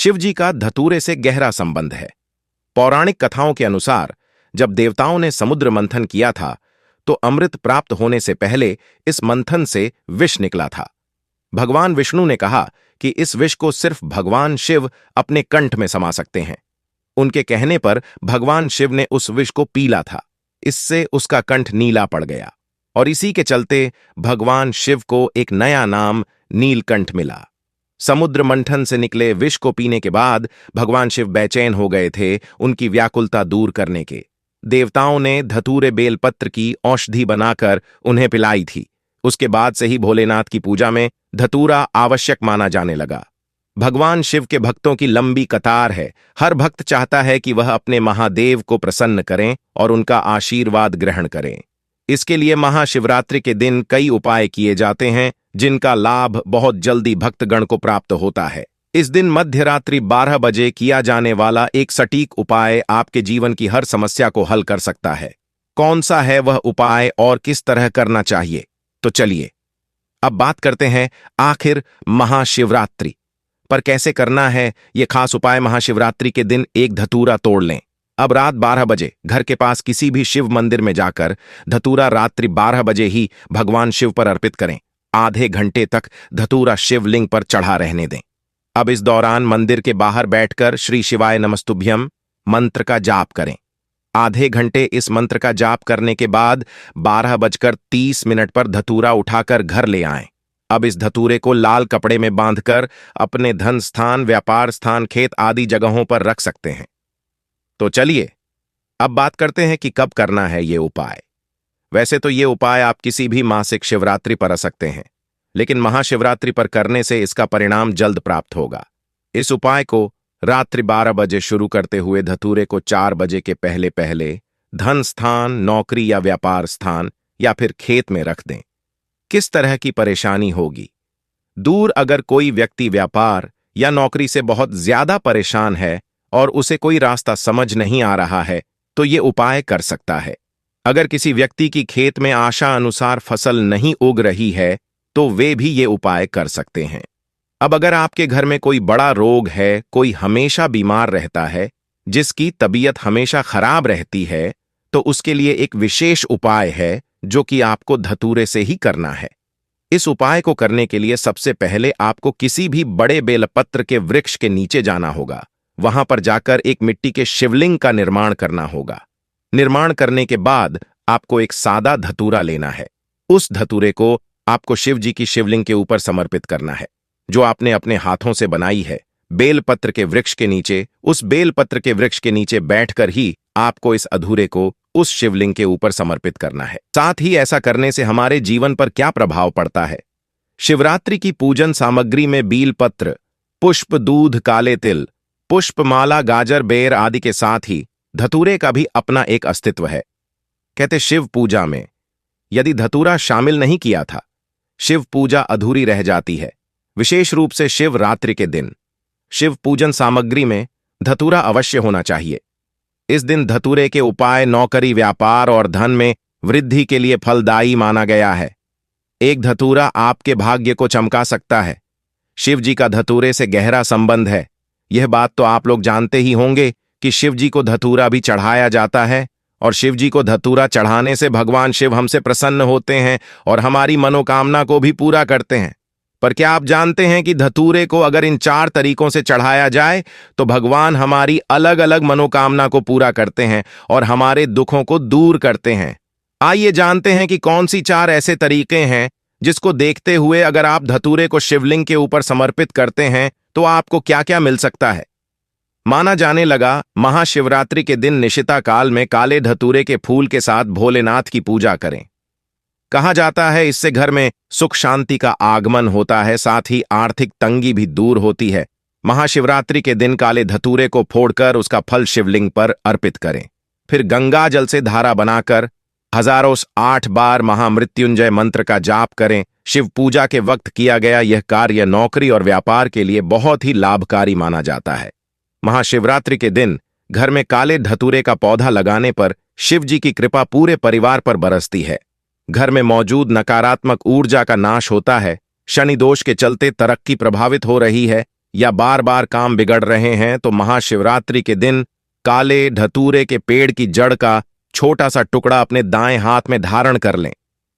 शिव जी का धतूरे से गहरा संबंध है। पौराणिक कथाओं के अनुसार जब देवताओं ने समुद्र मंथन किया था तो अमृत प्राप्त होने से पहले इस मंथन से विष निकला था। भगवान विष्णु ने कहा कि इस विष को सिर्फ भगवान शिव अपने कंठ में समा सकते हैं। उनके कहने पर भगवान शिव ने उस विष को पीला था। इससे उसका कंठ नीला पड़ गया और इसी के चलते भगवान शिव को एक नया नाम नीलकंठ मिला। समुद्र मंथन से निकले विष को पीने के बाद भगवान शिव बेचैन हो गए थे उनकी व्याकुलता दूर करने के। देवताओं ने धतूरे बेलपत्र की औषधि बनाकर उन्हें पिलाई थी। उसके बाद से ही भोलेनाथ की पूजा में धतूरा आवश्यक माना जाने लगा। भगवान शिव के भक्तों की लंबी कतार है। हर भक्त चाहता है कि वह अपने महादेव को प्रसन्न करें और उनका आशीर्वाद ग्रहण करें। इसके लिए महाशिवरात्रि के दिन कई उपाय किए जाते हैं जिनका लाभ बहुत जल्दी भक्तगण को प्राप्त होता है। इस दिन मध्य रात्रि 12 बजे किया जाने वाला एक सटीक उपाय आपके जीवन की हर समस्या को हल कर सकता है। कौन सा है वह उपाय और किस तरह करना चाहिए, तो चलिए अब बात करते हैं आखिर महाशिवरात्रि पर कैसे करना है ये खास उपाय। महाशिवरात्रि के दिन एक धतूरा तोड़ लें। अब रात 12 बजे घर के पास किसी भी शिव मंदिर में जाकर धतूरा रात्रि 12 बजे ही भगवान शिव पर अर्पित करें। आधे घंटे तक धतूरा शिवलिंग पर चढ़ा रहने दें। अब इस दौरान मंदिर के बाहर बैठकर श्री शिवाय नमस्तुभ्यम मंत्र का जाप करें। आधे घंटे इस मंत्र का जाप करने के बाद 12:30 पर धतूरा उठाकर घर ले आएं। अब इस धतूरे को लाल कपड़े में बांधकर अपने धन स्थान, व्यापार स्थान, खेत आदि जगहों पर रख सकते हैं। तो चलिए अब बात करते हैं कि कब करना है ये उपाय। वैसे तो ये उपाय आप किसी भी मासिक शिवरात्रि पर कर सकते हैं, लेकिन महाशिवरात्रि पर करने से इसका परिणाम जल्द प्राप्त होगा। इस उपाय को रात्रि 12 बजे शुरू करते हुए धतूरे को 4 बजे के पहले पहले धन स्थान, नौकरी या व्यापार स्थान या फिर खेत में रख दें। किस तरह की परेशानी होगी? दूर अगर कोई व्यक्ति व्यापार या नौकरी से बहुत ज्यादा परेशान है और उसे कोई रास्ता समझ नहीं आ रहा है तो ये उपाय कर सकता है। अगर किसी व्यक्ति की खेत में आशा अनुसार फसल नहीं उग रही है तो वे भी ये उपाय कर सकते हैं। अब अगर आपके घर में कोई बड़ा रोग है, कोई हमेशा बीमार रहता है, जिसकी तबीयत हमेशा खराब रहती है, तो उसके लिए एक विशेष उपाय है जो कि आपको धतूरे से ही करना है। इस उपाय को करने के लिए सबसे पहले आपको किसी भी बड़े बेलपत्र के वृक्ष के नीचे जाना होगा। वहां पर जाकर एक मिट्टी के शिवलिंग का निर्माण करना होगा। निर्माण करने के बाद आपको एक सादा धतूरा लेना है। उस धतूरे को आपको शिव जी की शिवलिंग के ऊपर समर्पित करना है जो आपने अपने हाथों से बनाई है। बेलपत्र के वृक्ष के नीचे, उस बेलपत्र के वृक्ष के नीचे बैठकर ही आपको इस अधूरे को उस शिवलिंग के ऊपर समर्पित करना है। साथ ही ऐसा करने से हमारे जीवन पर क्या प्रभाव पड़ता है? शिवरात्रि की पूजन सामग्री में बीलपत्र, पुष्प, दूध, काले तिल, पुष्पमाला, गाजर, बेर आदि के साथ ही धतूरे का भी अपना एक अस्तित्व है। कहते शिव पूजा में यदि धतूरा शामिल नहीं किया था, शिव पूजा अधूरी रह जाती है। विशेष रूप से शिव रात्रि के दिन शिव पूजन सामग्री में धतूरा अवश्य होना चाहिए। इस दिन धतूरे के उपाय नौकरी, व्यापार और धन में वृद्धि के लिए फलदायी माना गया है। एक धतूरा आपके भाग्य को चमका सकता है। शिव जी का धतूरे से गहरा संबंध है। यह बात तो आप लोग जानते ही होंगे कि शिव जी को धतूरा भी चढ़ाया जाता है और शिव जी को धतूरा चढ़ाने से भगवान शिव हमसे प्रसन्न होते हैं और हमारी मनोकामना को भी पूरा करते हैं। पर क्या आप जानते हैं कि धतूरे को अगर इन 4 तरीकों से चढ़ाया जाए तो भगवान हमारी अलग अलग मनोकामना को पूरा करते हैं और हमारे दुखों को दूर करते हैं। आइए जानते हैं कि कौन सी 4 ऐसे तरीके हैं जिसको देखते हुए अगर आप धतूरे को शिवलिंग के ऊपर समर्पित करते हैं तो आपको क्या क्या मिल सकता है। माना जाने लगा महाशिवरात्रि के दिन निशिता काल में काले धतूरे के फूल के साथ भोलेनाथ की पूजा करें। कहा जाता है इससे घर में सुख शांति का आगमन होता है, साथ ही आर्थिक तंगी भी दूर होती है। महाशिवरात्रि के दिन काले धतूरे को फोड़कर उसका फल शिवलिंग पर अर्पित करें। फिर गंगा जल से धारा बनाकर 1008 बार महामृत्युंजय मंत्र का जाप करें। शिव पूजा के वक्त किया गया यह कार्य नौकरी और व्यापार के लिए बहुत ही लाभकारी माना जाता है। महाशिवरात्रि के दिन घर में काले धतूरे का पौधा लगाने पर शिव जी की कृपा पूरे परिवार पर बरसती है। घर में मौजूद नकारात्मक ऊर्जा का नाश होता है। शनि दोष के चलते तरक्की प्रभावित हो रही है या बार बार काम बिगड़ रहे हैं तो महाशिवरात्रि के दिन काले धतूरे के पेड़ की जड़ का छोटा सा टुकड़ा अपने दाएं हाथ में धारण कर लें।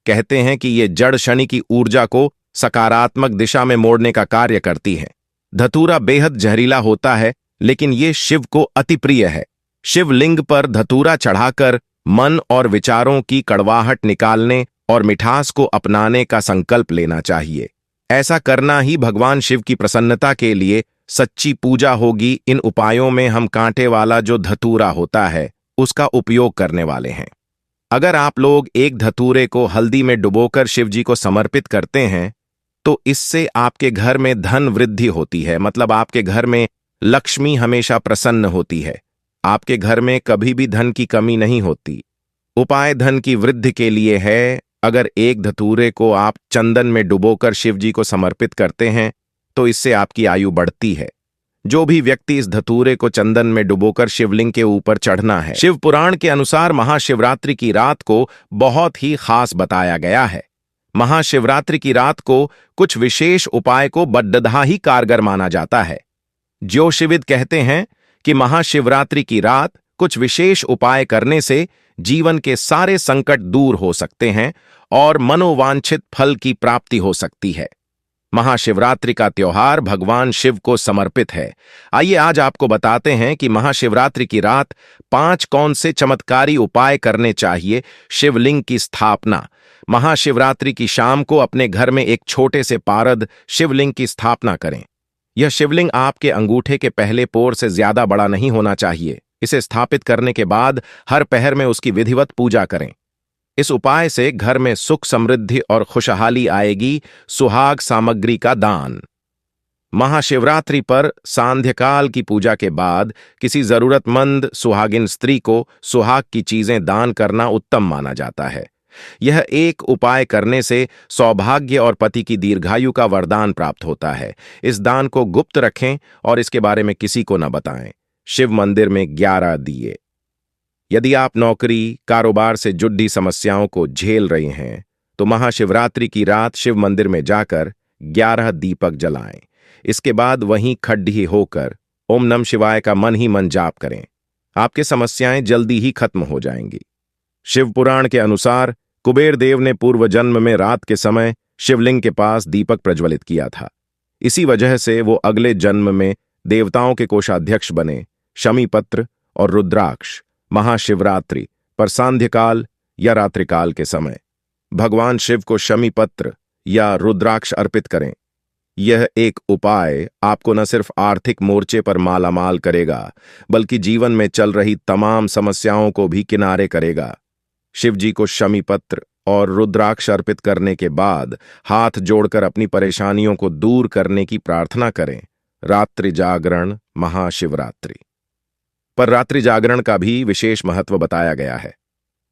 कहते हैं कि ये जड़ शनि की ऊर्जा को सकारात्मक दिशा में मोड़ने का कार्य करती है। धतूरा बेहद जहरीला होता है, लेकिन ये शिव को अति प्रिय है। शिवलिंग पर धतूरा चढ़ाकर मन और विचारों की कड़वाहट निकालने और मिठास को अपनाने का संकल्प लेना चाहिए। ऐसा करना ही भगवान शिव की प्रसन्नता के लिए सच्ची पूजा होगी। इन उपायों में हम कांटे वाला जो धतूरा होता है उसका उपयोग करने वाले हैं। अगर आप लोग एक धतूरे को हल्दी में डुबोकर शिव जी को समर्पित करते हैं तो इससे आपके घर में धन वृद्धि होती है, मतलब आपके घर में लक्ष्मी हमेशा प्रसन्न होती है। आपके घर में कभी भी धन की कमी नहीं होती। उपाय धन की वृद्धि के लिए है। अगर एक धतूरे को आप चंदन में डुबोकर शिव जी को समर्पित करते हैं तो इससे आपकी आयु बढ़ती है। जो भी व्यक्ति इस धतूरे को चंदन में डुबोकर शिवलिंग के ऊपर चढ़ना है। शिव पुराण के अनुसार महाशिवरात्रि की रात को बहुत ही खास बताया गया है। महाशिवरात्रि की रात को कुछ विशेष उपाय को बड्डधा ही कारगर माना जाता है। ज्योतिषविद कहते हैं कि महाशिवरात्रि की रात कुछ विशेष उपाय करने से जीवन के सारे संकट दूर हो सकते हैं और मनोवांछित फल की प्राप्ति हो सकती है। महाशिवरात्रि का त्योहार भगवान शिव को समर्पित है। आइए आज आपको बताते हैं कि महाशिवरात्रि की रात 5 कौन से चमत्कारी उपाय करने चाहिए। शिवलिंग की स्थापना। महाशिवरात्रि की शाम को अपने घर में एक छोटे से पारद शिवलिंग की स्थापना करें। यह शिवलिंग आपके अंगूठे के पहले पोर से ज्यादा बड़ा नहीं होना चाहिए। इसे स्थापित करने के बाद हर पहर में उसकी विधिवत पूजा करें। इस उपाय से घर में सुख समृद्धि और खुशहाली आएगी। सुहाग सामग्री का दान। महाशिवरात्रि पर सांध्यकाल की पूजा के बाद किसी जरूरतमंद सुहागिन स्त्री को सुहाग की चीजें दान करना उत्तम माना जाता है। यह एक उपाय करने से सौभाग्य और पति की दीर्घायु का वरदान प्राप्त होता है। इस दान को गुप्त रखें और इसके बारे में किसी को न बताएं। शिव मंदिर में 11 दिए। यदि आप नौकरी कारोबार से जुड़ी समस्याओं को झेल रहे हैं तो महाशिवरात्रि की रात शिव मंदिर में जाकर 11 दीपक जलाएं। इसके बाद वहीं खड्डी होकर ओम नमः शिवाय का मन ही मन जाप करें। आपकी समस्याएं जल्दी ही खत्म हो जाएंगी। शिव पुराण के अनुसार कुबेर देव ने पूर्व जन्म में रात के समय शिवलिंग के पास दीपक प्रज्वलित किया था। इसी वजह से वो अगले जन्म में देवताओं के कोषाध्यक्ष बने। शमीपत्र और रुद्राक्ष महाशिवरात्रि पर सांध्यकाल या रात्रिकाल के समय भगवान शिव को शमीपत्र या रुद्राक्ष अर्पित करें। यह एक उपाय आपको न सिर्फ आर्थिक मोर्चे पर मालामाल करेगा बल्कि जीवन में चल रही तमाम समस्याओं को भी किनारे करेगा। शिव जी को शमीपत्र और रुद्राक्ष अर्पित करने के बाद हाथ जोड़कर अपनी परेशानियों को दूर करने की प्रार्थना करें। रात्रि जागरण। महाशिवरात्रि पर रात्रि जागरण का भी विशेष महत्व बताया गया है।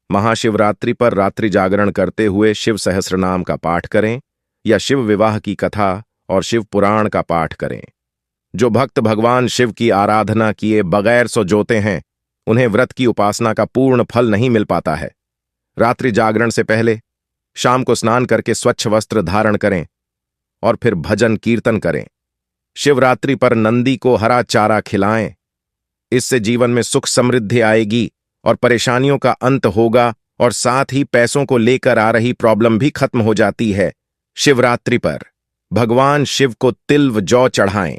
महाशिवरात्रि पर रात्रि जागरण करते हुए शिव सहस्रनाम का पाठ करें या शिव विवाह की कथा और शिव पुराण का पाठ करें। जो भक्त भगवान शिव की आराधना किए बगैर सो जोते हैं उन्हें व्रत की उपासना का पूर्ण फल नहीं मिल पाता है। रात्रि जागरण से पहले शाम को स्नान करके स्वच्छ वस्त्र धारण करें और फिर भजन कीर्तन करें। शिवरात्रि पर नंदी को हरा चारा खिलाएं। इससे जीवन में सुख समृद्धि आएगी और परेशानियों का अंत होगा और साथ ही पैसों को लेकर आ रही प्रॉब्लम भी खत्म हो जाती है। शिवरात्रि पर भगवान शिव को तिल व जौ चढ़ाएं।